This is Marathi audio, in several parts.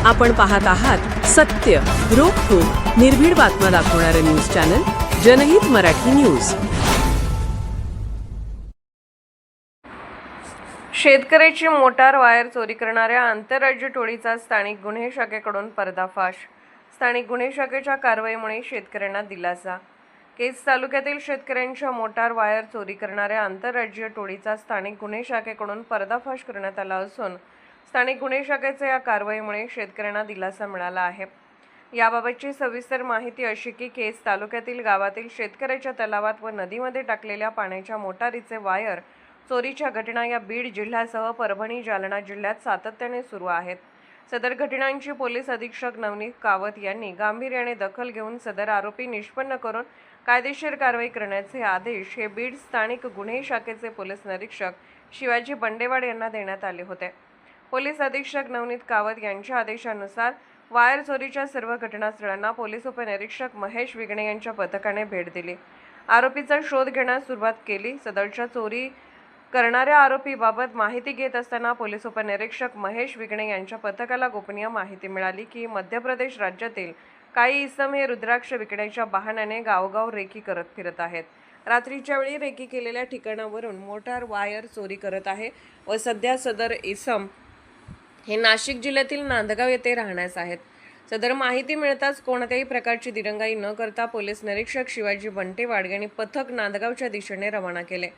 आपण पाहत आहात सत्य, रोखठोक, निर्भीड बातम्या दाखवणारे न्यूज चॅनल जनहित मराठी न्यूज। शेतकऱ्याची मोटार वायर चोरी करणाऱ्या आंतरराज्य टोळीचा स्थानिक गुन्हे शाखेकडून पर्दाफाश। स्थानिक गुन्हे शाखेच्या कारवाईमुळे शेतकऱ्यांना दिलासा। केज तालुक्यातील शेतकऱ्यांच्या मोटार वायर चोरी करणाऱ्या आंतरराज्यीय टोळीचा स्थानिक गुन्हे शाखेकडून पर्दाफाश करण्यात आला असून स्थानिक गुन्हे शाखेच्या या कारवाईमुळे शेतकऱ्यांना दिलासा मिळाला आहे। याबाबतची सविस्तर माहिती अशी की केज तालुक्यातील गावातील शेतकऱ्याच्या तलावात व नदीमध्ये टाकलेल्या पाण्याच्या मोटारीचे वायर चोरीच्या घटना या बीड जिल्ह्यासह परभणी, जालना जिल्ह्यात सातत्याने सुरू आहेत। सदर घटनांची पोलीस अधीक्षक नवनीत कावत यांनी गांभीर्याने दखल घेऊन सदर आरोपी निष्पन्न करून कायदेशीर कारवाई करण्याचे आदेश हे बीड स्थानिक गुन्हे शाखेचे पोलीस निरीक्षक शिवाजी बंडेवाड यांना देण्यात आले होते। पोलीस अधीक्षक नवनीत कावत यांच्या आदेशानुसार वायर चोरीच्या सर्व घटनास्थळांना पोलीस उपनिरीक्षक महेश विगणे यांच्या पथकाने भेट दिली। आरोपीचा शोध घेण्यास सुरुवात केली। सदरच्या चोरी करणाऱ्या आरोपीबाबत माहिती घेत असताना पोलीस उपनिरीक्षक महेश विगणे यांच्या पथकाला गोपनीय माहिती मिळाली की मध्य प्रदेश राज्यातील काही इसम हे रुद्राक्ष विकण्याच्या बहाण्याने गावोगाव रेकी करत फिरत आहेत। रात्रीच्या वेळी रेकी केलेल्या ठिकाणावरून मोटार वायर चोरी करत आहे व सध्या सदर इसम हे नाशिक जिल्ह्यातील नांदगाव येथे राहण्यास आहेत। सदर माहिती मिळताच कोणत्याही प्रकारची दिरंगाई न करता पोलीस निरीक्षक शिवाजी बंडेवाड यांनी पथक नांदगावच्या दिशेने रवाना केले।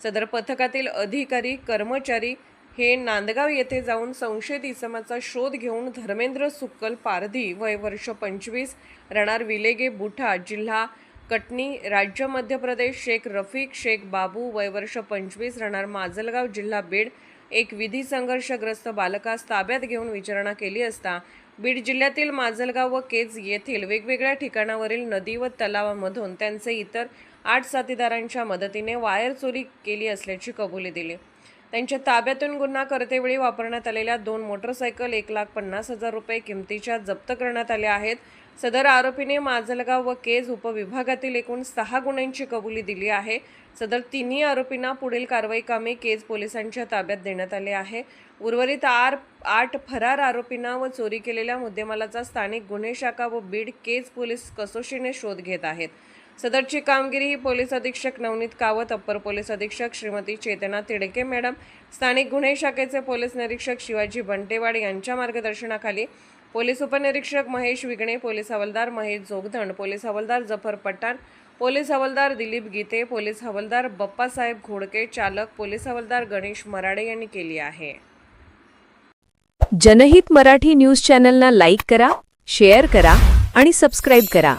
सदर पथकातील अधिकारी कर्मचारी हे नांदगाव येथे जाऊन संशयित इसमाचा शोध घेऊन धर्मेंद्र सुक्कल पारधी वय वर्ष 25 राहणार विलेगे बुठा जिल्हा कटनी राज्य मध्य प्रदेश शेख रफिक शेख बाबू वय वर्ष 25 राहणार माजलगाव जिल्हा बीड एक विधी संघर्षग्रस्त बालकास ताब्यात घेऊन विचारणा केली असता बीड जिल्ह्यातील माजलगाव व केज येथील वेगवेगळ्या ठिकाणावरील नदी व तलावामधून त्यांचे इतर 8 साथीदारांच्या मदतीने वायर चोरी केली असल्याची कबुली दिली। त्यांच्या ताब्यातून गुन्हा करतेवेळी वापरण्यात आलेल्या 2 मोटरसायकल 1,50,000 रुपये किमतीच्या जप्त करण्यात आल्या आहेत। सदर आरोपीने माजलगाव व केज उपविभागातील एकूण 6 गुन्ह्यांची कबुली दिली आहे। सदर तिन्ही आरोपींना पुढील कारवाई कामी केज पोलिसांच्या ताब्यात देण्यात आले आहे। उर्वरित 8 फरार आरोपींना व चोरी केलेल्या मुद्देमालाचा स्थानिक गुन्हे शाखा व बीड केज पोलीस कसोशीने शोध घेत आहेत। सदरची कामगिरी ही पोलीस अधीक्षक नवनीत कावत, अप्पर पोलीस अधीक्षक श्रीमती चेतना तिडके मॅडम, स्थानिक गुन्हे शाखेचे पोलीस निरीक्षक शिवाजी बंडेवाड यांच्या मार्गदर्शनाखाली पोलीस उपनिरीक्षक महेश विगणे, पोलीस हवालदार महेश जोगदंड, पोलीस हवालदार जफर पठाण, पोलीस हवालदार दिलीप गीते, पोलीस हवालदार बप्पासाहेब घोडके, चालक पोलीस हवालदार गणेश मराडे यांनी केली आहे। जनहित मराठी न्यूज चॅनलला लाईक करा, शेअर करा आणि सबस्क्राईब करा।